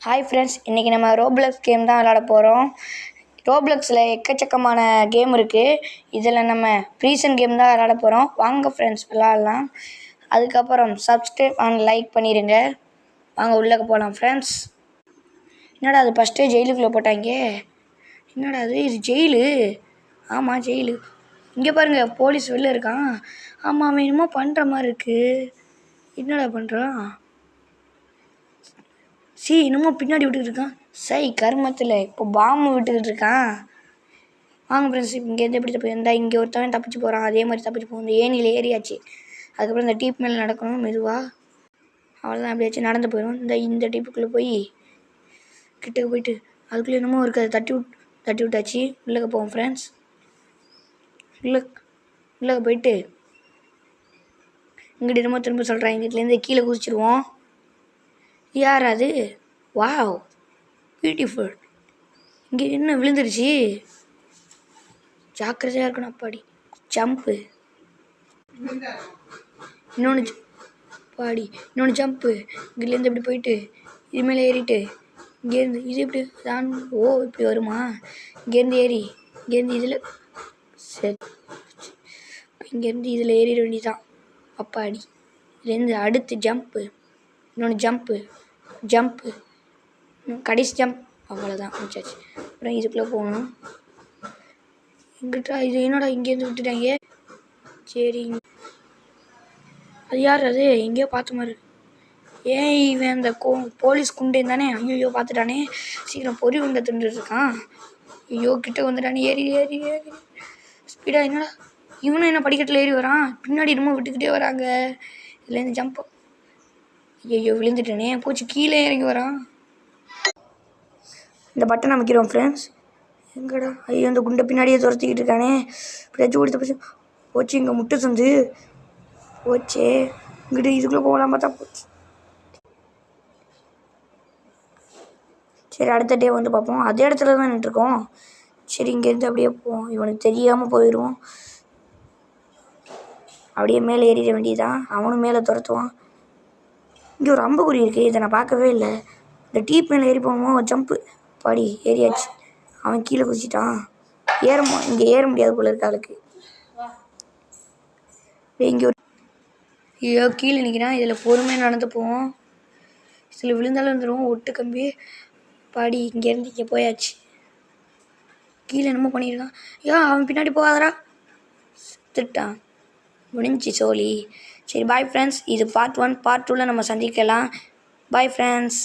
Hi friends, இன்றைக்கி நம்ம Roblox game தான் விளாட போகிறோம். ரோப்ளக்ஸில் எக்கச்சக்கமான கேம் இருக்குது. இதில் நம்ம ப்ரீசன் கேம் தான் விளாட போகிறோம். வாங்க ஃப்ரெண்ட்ஸ் விளாட்லாம். அதுக்கப்புறம் சப்ஸ்கிரைப் அண்ட் லைக் பண்ணிடுங்க. வாங்க உள்ளே போகலாம் ஃப்ரெண்ட்ஸ். என்னடா அது ஃபஸ்ட்டே ஜெயிலுக்குள்ளே போட்டாங்க? என்னடா இது ஜெயிலு? ஆமாம் ஜெயிலு. இங்கே பாருங்கள், போலீஸ் வெளில இருக்கான். ஆமாம், அவன் என்னமோ பண்ணுற மாதிரி இருக்குது. என்னடா பண்ணுறான்? என்னமோ பின்னாடி விட்டுக்கிட்டு இருக்கான். கருமத்தில் இப்போ பாம்பு விட்டுக்கிட்டு இருக்கான். வாங்க ஃப்ரெண்ட்ஸ், இங்கேருந்து எப்படி தப்பு இருந்தால் இங்கே ஒருத்தவன் தப்பிச்சு போகிறான். அதே மாதிரி தப்பிச்சு போகும். இந்த ஏணியில் ஏறியாச்சு. அதுக்கப்புறம் இந்த டீப் மேலே நடக்கணும் மெதுவாக. அவ்வளோதான், அப்படியாச்சும் நடந்து போயிடும். இந்த டீப்புக்குள்ளே போய் கிட்டக்கு போயிட்டு அதுக்குள்ளே என்னமோ இருக்குது. அதை தட்டி விட்டாச்சு. உள்ளே போவோம் ஃப்ரெண்ட்ஸ். உள்ளே போயிட்டு இங்கிட்ட என்னமோ திரும்ப சொல்கிறேன். இங்கிட்டலேருந்து கீழே குதிச்சிருவோம். யார் அது? Wow, beautiful. இங்கே என்ன விழுந்துருச்சு? ஜாக்கிரதையாக இருக்கணும். அப்பாடி ஜம்ப்பு. இன்னொன்று ஜம்ப்பு. இங்கேருந்து இப்படி போயிட்டு இது மேலே ஏறிட்டு இங்கேருந்து இது இப்படி தான். இப்படி வருமா? இங்கேருந்து ஏறி இங்கேருந்து இதில் சரி, இங்கேருந்து இதில் ஏறிட வேண்டியதான். அப்பாடி. இதுலேருந்து அடுத்து ஜம்ப்பு. இன்னொன்று ஜம்ப்பு. கடைசி ஜம்ப். அவ்வளோதான், முடிச்சாச்சு. அப்புறம் இதுக்குள்ளே போகணும். இங்கிட்ட இது என்னடா இங்கேருந்து விட்டுட்டாங்க? சரி, அது யார்? அது எங்கேயோ பார்த்த மாதிரி. இவன் அந்த போலீஸ் குண்டேன் தானே? ஐயோ பார்த்துட்டானே. சீக்கிரம் பொறி உண்டை தின்னுட்டு இருக்கான். ஐயோ கிட்ட வந்துட்டானே. ஏறி ஸ்பீடாக. என்னடா இவனும் என்ன படிக்கட்டில் ஏறி வரான்? பின்னாடி என்னமோ விட்டுக்கிட்டே வராங்க. இதுலேருந்து ஜம்ப். ஐயோ விழுந்துட்டானே. போச்சு, கீழே இறங்கி வரான். இந்த பட்டன் அமைக்கிறோம் ஃப்ரெண்ட்ஸ். எங்கடா? ஐயோ இந்த குண்டை பின்னாடியே துரத்திக்கிட்டு இருக்கானே. இப்படியாச்சும் ஓடி தப்பிச்சு போச்சு. இங்கே முட்டை சந்து போச்சே. இங்கிட்ட இதுக்குள்ளே போகலாம் பார்த்தா போச்சு. சரி, அடுத்த டே வந்து பார்ப்போம். அதே இடத்துல தான் நின்றுருக்கோம். சரி, இங்கேருந்து அப்படியே போவோம். இவனுக்கு தெரியாமல் போயிடுவோம். அப்படியே மேலே ஏறிட வேண்டியதான். அவனும் மேலே துரத்துவான். இங்கே ஒரு அம்புக்குறி இருக்குது. இதை நான் பார்க்கவே இல்லை. இந்த டீப் மேலே ஏறி போவோமோ. ஜம்ப்பு. பாடி ஏறியாச்சு. அவன் கீழே குதிச்சிட்டான். இங்கே ஏற முடியாது போல இருக்கு ஆளுக்கு. இங்கே ஐயோ கீழே நிற்கிறான். இதில் பொறுமையாக நடந்து போவோம். இதில் விழுந்தாலும் வந்துடுவோம். ஒட்டு கம்பி. பாடி இங்கேருந்து இங்கே போயாச்சு. கீழே என்னமோ பண்ணியிருக்கான். அவன் பின்னாடி போகாதரா. திட்டான். முடிஞ்சு சோலி. சரி, பாய் ஃப்ரெண்ட்ஸ். இது பார்ட் 1. பார்ட் 2ல் நம்ம சந்திக்கலாம். Bye friends.